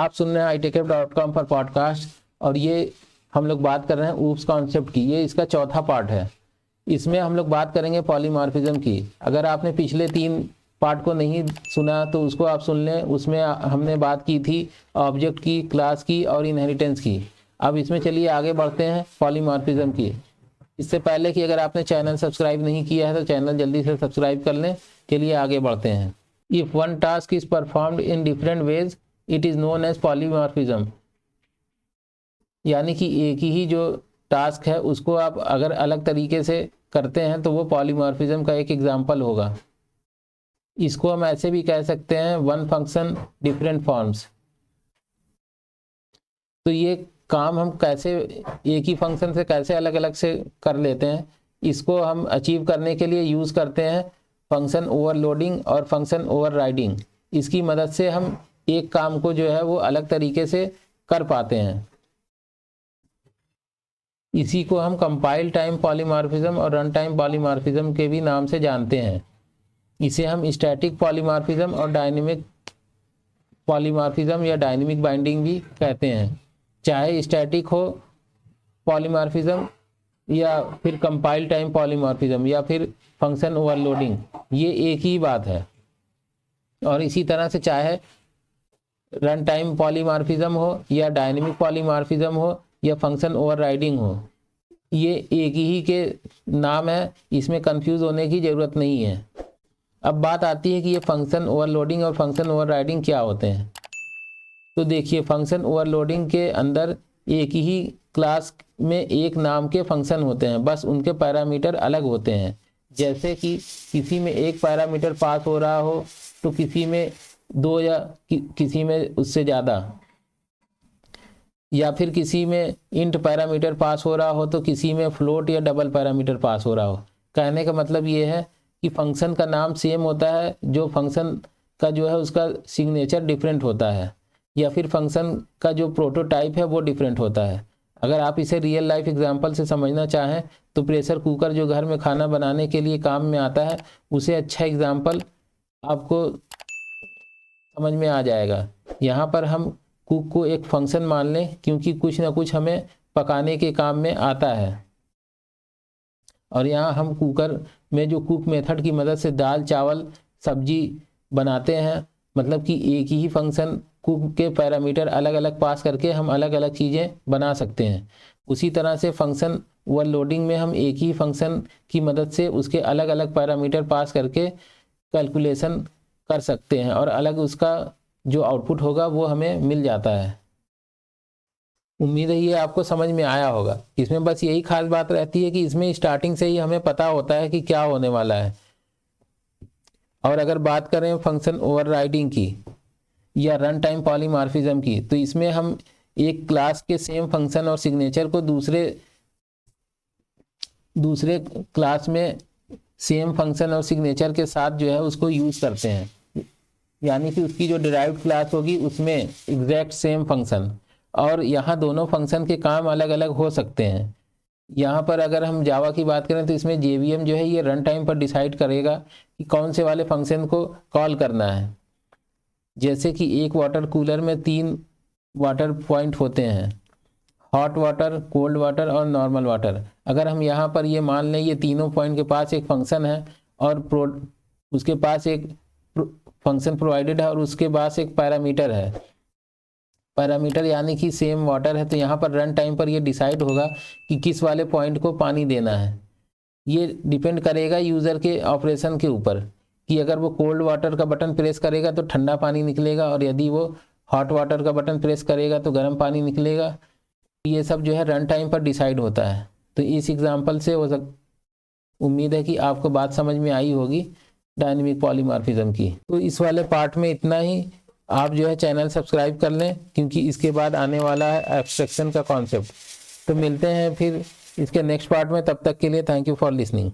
आप सुन रहे हैं itechhub.com पर पॉडकास्ट और ये हम लोग बात कर रहे हैं ऊप्स कॉन्सेप्ट की। ये इसका चौथा पार्ट है। इसमें हम लोग बात करेंगे पॉलीमॉर्फिज्म की। अगर आपने पिछले 3 पार्ट को नहीं सुना तो उसको आप सुन लें। उसमें हमने बात की थी ऑब्जेक्ट की, क्लास की और इनहेरिटेंस की। अब इसमें चलिए आगे बढ़ते हैं पॉलीमॉर्फिज्म की। इससे पहले कि अगर आपने चैनल सब्सक्राइब नहीं किया है तो चैनल जल्दी से सब्सक्राइब कर लें। चलिए आगे बढ़ते हैं। If one task is performed in different ways it is known as polymorphism. यानी कि एक ही जो टास्क है उसको आप अगर अलग तरीके से करते हैं तो वो पॉलीमॉर्फिज्म का एक एग्जाम्पल होगा। इसको हम ऐसे भी कह सकते हैं वन फंक्शन डिफरेंट फॉर्म्स। तो ये काम हम कैसे एक ही फंक्शन से कैसे अलग अलग से कर लेते हैं, इसको हम अचीव करने के लिए यूज़ करते हैं फंक्शन ओवरलोडिंग और फंक्शन ओवरराइडिंग। इसकी मदद से हम एक काम को जो है वो अलग तरीके से कर पाते हैं। इसी को हम कंपाइल टाइम पॉलीमॉर्फिज्म और रन टाइम पॉलीमॉर्फिज्म के भी नाम से जानते हैं। इसे हम स्टैटिक पॉलीमॉर्फिज्म और डायनेमिक पॉलीमॉर्फिज्म या डायनेमिक बाइंडिंग भी कहते हैं। चाहे स्टैटिक हो पॉलीमॉर्फिज्म या फिर कंपाइल टाइम पॉलीमॉर्फिज्म या फिर फंक्शन ओवरलोडिंग, ये एक ही बात है। और इसी तरह से चाहे रन टाइम पॉलीमॉर्फिज्म हो या डायनेमिक पॉलीमॉर्फिज्म हो या फंक्शन ओवरराइडिंग हो, ये एक ही के नाम है। इसमें कंफ्यूज होने की ज़रूरत नहीं है। अब बात आती है कि ये फंक्शन ओवरलोडिंग और फंक्शन ओवरराइडिंग क्या होते हैं। तो देखिए, फंक्शन ओवरलोडिंग के अंदर एक ही क्लास में एक नाम के फंक्शन होते हैं, बस उनके पैरामीटर अलग होते हैं। जैसे कि किसी में एक पैरामीटर पास हो रहा हो तो किसी में 2 या किसी में उससे ज़्यादा, या फिर किसी में इंट पैरामीटर पास हो रहा हो तो किसी में फ्लोट या डबल पैरामीटर पास हो रहा हो। कहने का मतलब ये है कि फंक्शन का नाम सेम होता है, जो फंक्शन का जो है उसका सिग्नेचर डिफरेंट होता है, या फिर फंक्शन का जो प्रोटोटाइप है वो डिफरेंट होता है। अगर आप इसे रियल लाइफ एग्जांपल से समझना चाहें तो प्रेशर कुकर जो घर में खाना बनाने के लिए काम में आता है, उसे अच्छा एग्जांपल आपको समझ में आ जाएगा। यहाँ पर हम कुक को एक फंक्शन मान लें क्योंकि कुछ ना कुछ हमें पकाने के काम में आता है। और यहाँ हम कुकर में जो कुक मेथड की मदद से दाल चावल सब्जी बनाते हैं, मतलब कि एक ही फंक्शन कुक के पैरामीटर अलग अलग पास करके हम अलग अलग चीज़ें बना सकते हैं। उसी तरह से फंक्शन ओवरलोडिंग में हम एक ही फंक्शन की मदद से उसके अलग अलग पैरामीटर पास करके कैलकुलेशन कर सकते हैं और अलग उसका जो आउटपुट होगा वो हमें मिल जाता है। उम्मीद है ये आपको समझ में आया होगा। इसमें बस यही खास बात रहती है कि इसमें स्टार्टिंग से ही हमें पता होता है कि क्या होने वाला है। और अगर बात करें फंक्शन ओवरराइडिंग की या रन टाइम पॉलीमॉर्फिज्म की, तो इसमें हम एक क्लास के सेम फंक्शन और सिग्नेचर को दूसरे क्लास में सेम फंक्शन और सिग्नेचर के साथ जो है उसको यूज़ करते हैं। यानी कि उसकी जो डिराइव्ड क्लास होगी उसमें एग्जैक्ट सेम फंक्शन, और यहाँ दोनों फंक्शन के काम अलग अलग हो सकते हैं। यहाँ पर अगर हम जावा की बात करें तो इसमें JVM जो है ये रन टाइम पर डिसाइड करेगा कि कौन से वाले फंक्शन को कॉल करना है। जैसे कि एक वाटर कूलर में 3 वाटर पॉइंट होते हैं, हॉट वाटर, कोल्ड वाटर और नॉर्मल वाटर। अगर हम यहाँ पर ये मान लें ये तीनों पॉइंट के पास एक फंक्शन है और उसके पास एक फंक्शन प्रोवाइडेड है और उसके पास एक पैरामीटर है, पैरामीटर यानी कि सेम वाटर है, तो यहाँ पर रन टाइम पर ये डिसाइड होगा कि किस वाले पॉइंट को पानी देना है। ये डिपेंड करेगा यूज़र के ऑपरेशन के ऊपर कि अगर वो कोल्ड वाटर का बटन प्रेस करेगा तो ठंडा पानी निकलेगा और यदि वो हॉट वाटर का बटन प्रेस करेगा तो गर्म पानी निकलेगा। ये सब जो है रन टाइम पर डिसाइड होता है। तो इस एग्जांपल से उम्मीद है कि आपको बात समझ में आई होगी डायनेमिक पॉलीमॉर्फिज्म की। तो इस वाले पार्ट में इतना ही। आप जो है चैनल सब्सक्राइब कर लें क्योंकि इसके बाद आने वाला है एब्स्ट्रैक्शन का कॉन्सेप्ट। तो मिलते हैं फिर इसके नेक्स्ट पार्ट में, तब तक के लिए थैंक यू फॉर लिसनिंग।